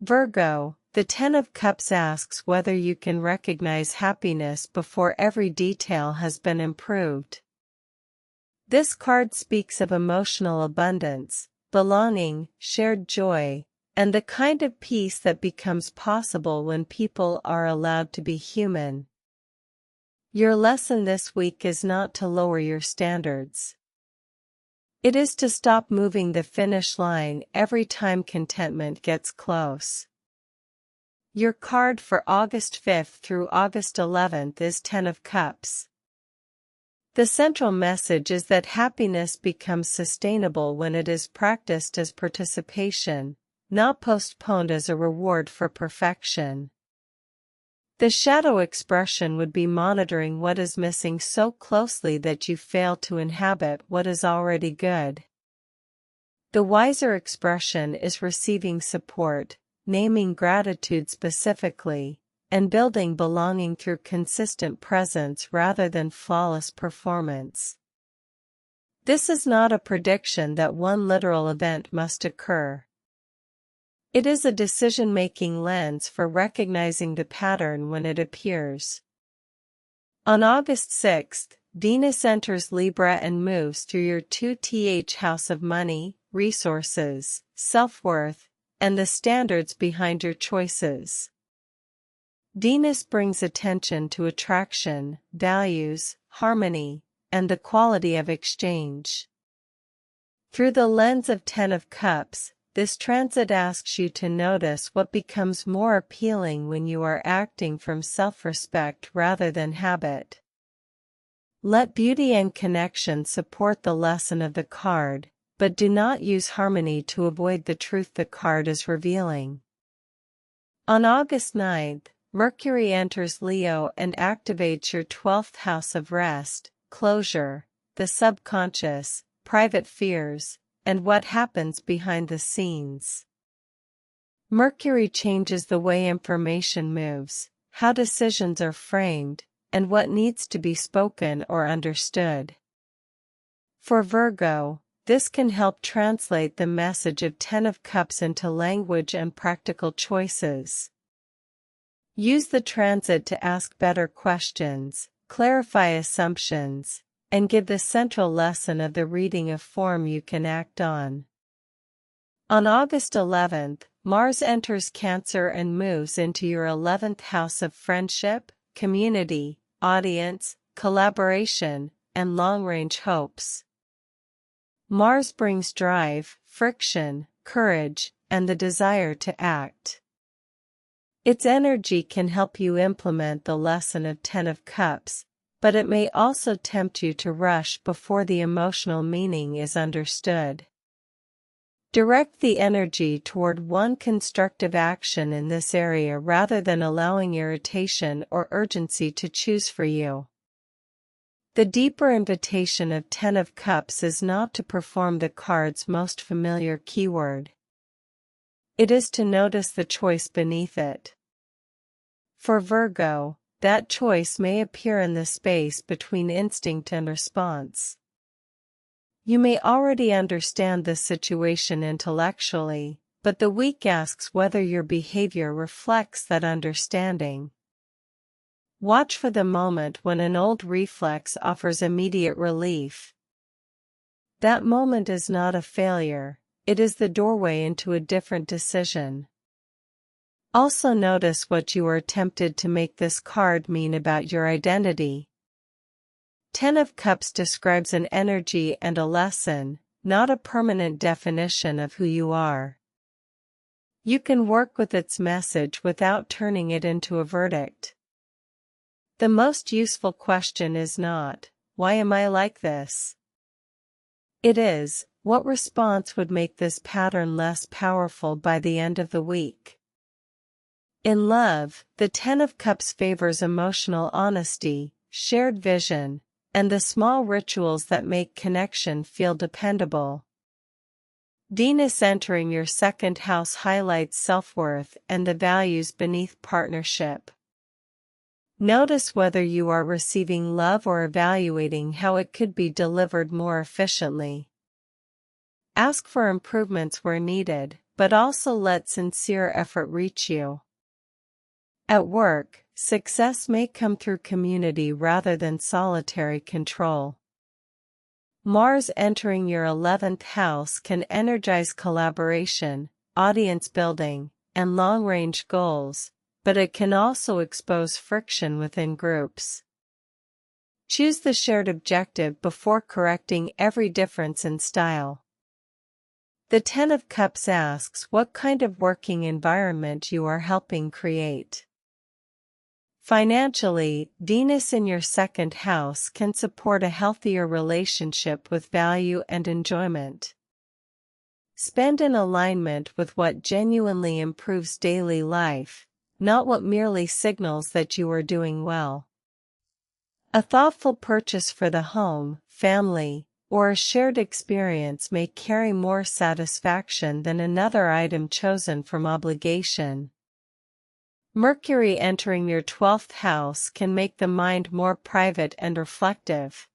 Virgo, the Ten of Cups asks whether you can recognize happiness before every detail has been improved. This card speaks of emotional abundance, belonging, shared joy, and the kind of peace that becomes possible when people are allowed to be human. Your lesson this week is not to lower your standards. It is to stop moving the finish line every time contentment gets close. Your card for August 5th through August 11th is Ten of Cups. The central message is that happiness becomes sustainable when it is practiced as participation, not postponed as a reward for perfection. The shadow expression would be monitoring what is missing so closely that you fail to inhabit what is already good. The wiser expression is receiving support, naming gratitude specifically, and building belonging through consistent presence rather than flawless performance. This is not a prediction that one literal event must occur. It is a decision-making lens for recognizing the pattern when it appears. On August 6th, Venus enters Libra and moves through your 2th house of money, resources, self-worth, and the standards behind your choices. Venus brings attention to attraction, values, harmony, and the quality of exchange. Through the lens of Ten of Cups, this transit asks you to notice what becomes more appealing when you are acting from self-respect rather than habit. Let beauty and connection support the lesson of the card, but do not use harmony to avoid the truth the card is revealing. On August 9th, Mercury enters Leo and activates your 12th house of rest, closure, the subconscious, private fears, and what happens behind the scenes. Mercury changes the way information moves, how decisions are framed, and what needs to be spoken or understood. For Virgo, this can help translate the message of Ten of Cups into language and practical choices. Use the transit to ask better questions, clarify assumptions, and give the central lesson of the reading a form you can act on. On August 11th, Mars enters Cancer and moves into your 11th house of friendship, community, audience, collaboration, and long-range hopes. Mars brings drive, friction, courage, and the desire to act. Its energy can help you implement the lesson of Ten of Cups, but it may also tempt you to rush before the emotional meaning is understood. Direct the energy toward one constructive action in this area rather than allowing irritation or urgency to choose for you. The deeper invitation of Ten of Cups is not to perform the card's most familiar keyword. It is to notice the choice beneath it. For Virgo, that choice may appear in the space between instinct and response. You may already understand this situation intellectually, but the week asks whether your behavior reflects that understanding. Watch for the moment when an old reflex offers immediate relief. That moment is not a failure, it is the doorway into a different decision. Also notice what you are tempted to make this card mean about your identity. Ten of Cups describes an energy and a lesson, not a permanent definition of who you are. You can work with its message without turning it into a verdict. The most useful question is not, "Why am I like this?" It is, what response would make this pattern less powerful by the end of the week? In love, the Ten of Cups favors emotional honesty, shared vision, and the small rituals that make connection feel dependable. Venus entering your second house highlights self-worth and the values beneath partnership. Notice whether you are receiving love or evaluating how it could be delivered more efficiently. Ask for improvements where needed, but also let sincere effort reach you. At work, success may come through community rather than solitary control. Mars entering your 11th house can energize collaboration, audience building, and long-range goals, but it can also expose friction within groups. Choose the shared objective before correcting every difference in style. The Ten of Cups asks what kind of working environment you are helping create. Financially, Venus in your second house can support a healthier relationship with value and enjoyment. Spend in alignment with what genuinely improves daily life, not what merely signals that you are doing well. A thoughtful purchase for the home, family, or a shared experience may carry more satisfaction than another item chosen from obligation. Mercury entering your 12th house can make the mind more private and reflective.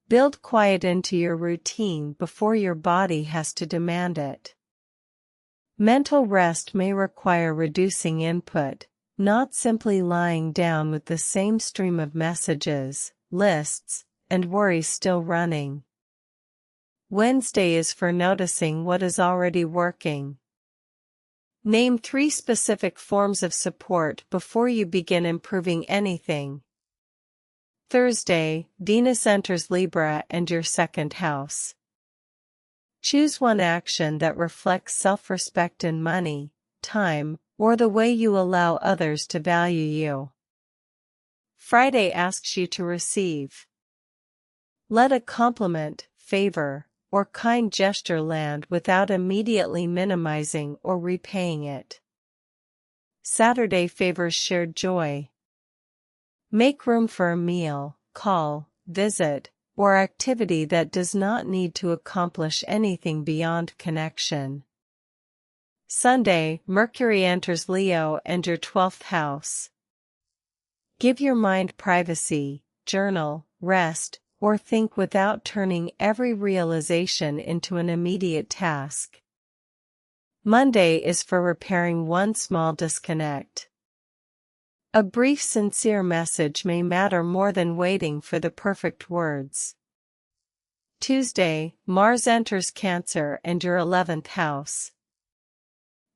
Build quiet into your routine before your body has to demand it. Mental rest may require reducing input, not simply lying down with the same stream of messages, lists, and worries still running. Wednesday is for noticing what is already working. Name 3 specific forms of support before you begin improving anything. Thursday, Venus enters Libra and your second house. Choose one action that reflects self-respect in money, time, or the way you allow others to value you. Friday asks you to receive. Let a compliment, favor, or kind gesture land without immediately minimizing or repaying it. Saturday favors shared joy. Make room for a meal, call, visit, or activity that does not need to accomplish anything beyond connection. Sunday, Mercury enters Leo and your 12th house. Give your mind privacy, journal, rest, or think without turning every realization into an immediate task. Monday is for repairing one small disconnect. A brief sincere message may matter more than waiting for the perfect words. Tuesday, Mars enters Cancer and your 11th house.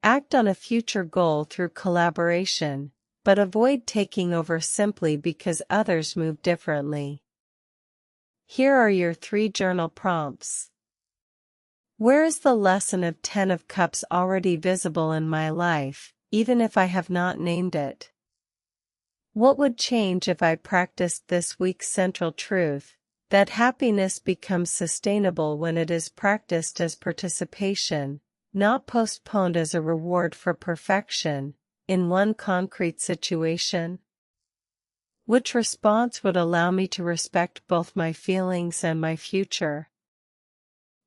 Act on a future goal through collaboration, but avoid taking over simply because others move differently. Here are your 3 journal prompts. Where is the lesson of 10 of Cups already visible in my life, even if I have not named it? What would change if I practiced this week's central truth, that happiness becomes sustainable when it is practiced as participation, not postponed as a reward for perfection, in one concrete situation? Which response would allow me to respect both my feelings and my future?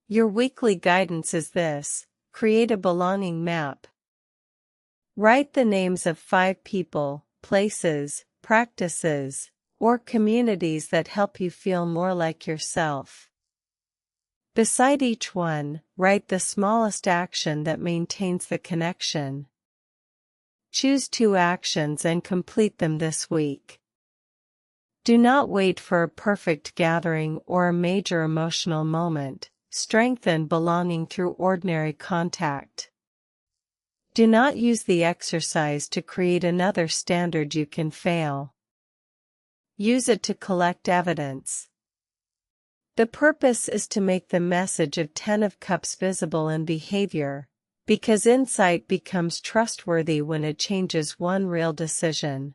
Your weekly guidance is this: create a belonging map. Write the names of 5 people, places, practices, or communities that help you feel more like yourself. Beside each one, write the smallest action that maintains the connection. Choose 2 actions and complete them this week. Do not wait for a perfect gathering or a major emotional moment. Strengthen belonging through ordinary contact. Do not use the exercise to create another standard you can fail. Use it to collect evidence. The purpose is to make the message of 10 of Cups visible in behavior, because insight becomes trustworthy when it changes one real decision.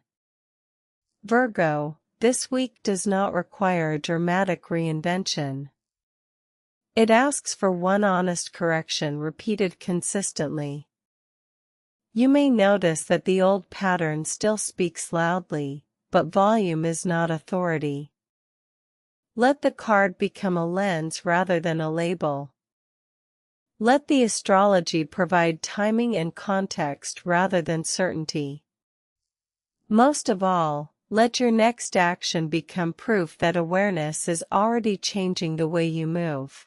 Virgo, this week does not require a dramatic reinvention. It asks for one honest correction repeated consistently. You may notice that the old pattern still speaks loudly, but volume is not authority. Let the card become a lens rather than a label. Let the astrology provide timing and context rather than certainty. Most of all, let your next action become proof that awareness is already changing the way you move.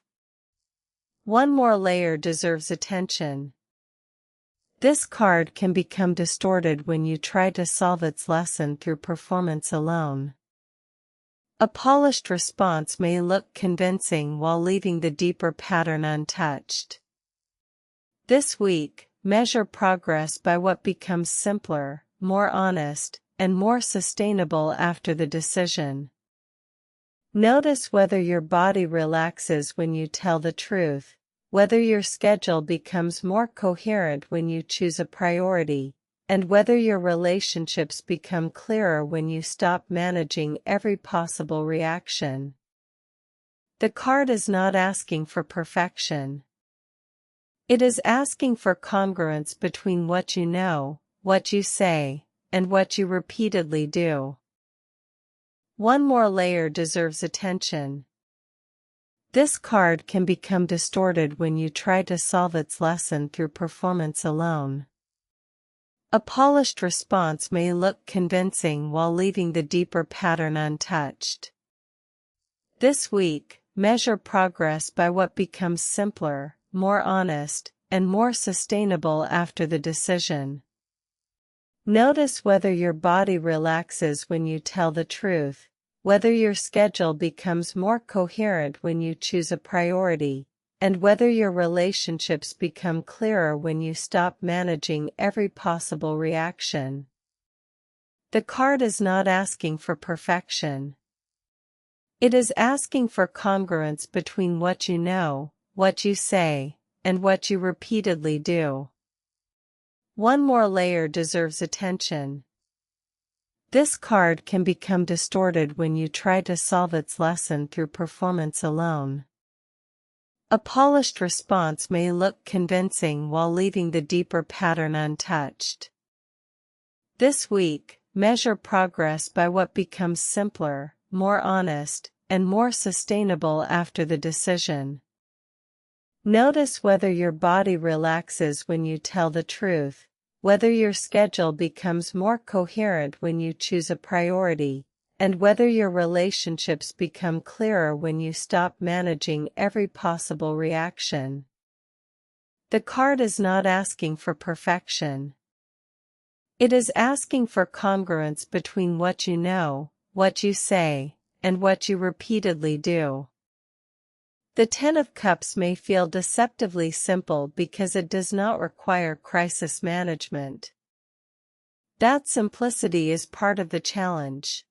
One more layer deserves attention. This card can become distorted when you try to solve its lesson through performance alone. A polished response may look convincing while leaving the deeper pattern untouched. This week, measure progress by what becomes simpler, more honest, and more sustainable after the decision. Notice whether your body relaxes when you tell the truth, whether your schedule becomes more coherent when you choose a priority, and whether your relationships become clearer when you stop managing every possible reaction. The card is not asking for perfection. It is asking for congruence between what you know, what you say, and what you repeatedly do. One more layer deserves attention. This card can become distorted when you try to solve its lesson through performance alone. A polished response may look convincing while leaving the deeper pattern untouched. This week, measure progress by what becomes simpler, more honest, and more sustainable after the decision. Notice whether your body relaxes when you tell the truth, whether your schedule becomes more coherent when you choose a priority, and whether your relationships become clearer when you stop managing every possible reaction. The card is not asking for perfection. It is asking for congruence between what you know, what you say, and what you repeatedly do. One more layer deserves attention. This card can become distorted when you try to solve its lesson through performance alone. A polished response may look convincing while leaving the deeper pattern untouched. This week, measure progress by what becomes simpler, more honest, and more sustainable after the decision. Notice whether your body relaxes when you tell the truth, whether your schedule becomes more coherent when you choose a priority, and whether your relationships become clearer when you stop managing every possible reaction. The card is not asking for perfection. It is asking for congruence between what you know, what you say, and what you repeatedly do. The Ten of Cups may feel deceptively simple because it does not require crisis management. That simplicity is part of the challenge.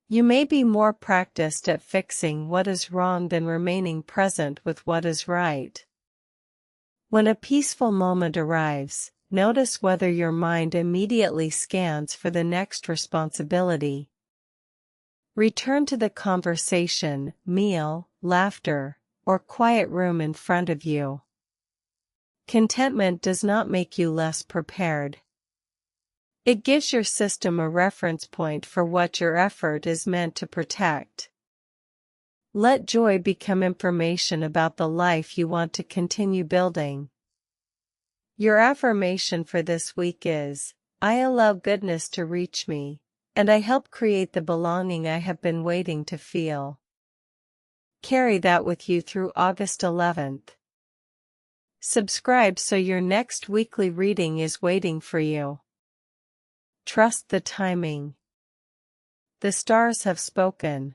You may be more practiced at fixing what is wrong than remaining present with what is right. When a peaceful moment arrives, notice whether your mind immediately scans for the next responsibility. Return to the conversation, meal, laughter, or quiet room in front of you. Contentment does not make you less prepared. It gives your system a reference point for what your effort is meant to protect. Let joy become information about the life you want to continue building. Your affirmation for this week is, I allow goodness to reach me, and I help create the belonging I have been waiting to feel. Carry that with you through August 11th. Subscribe so your next weekly reading is waiting for you. Trust the timing. The stars have spoken.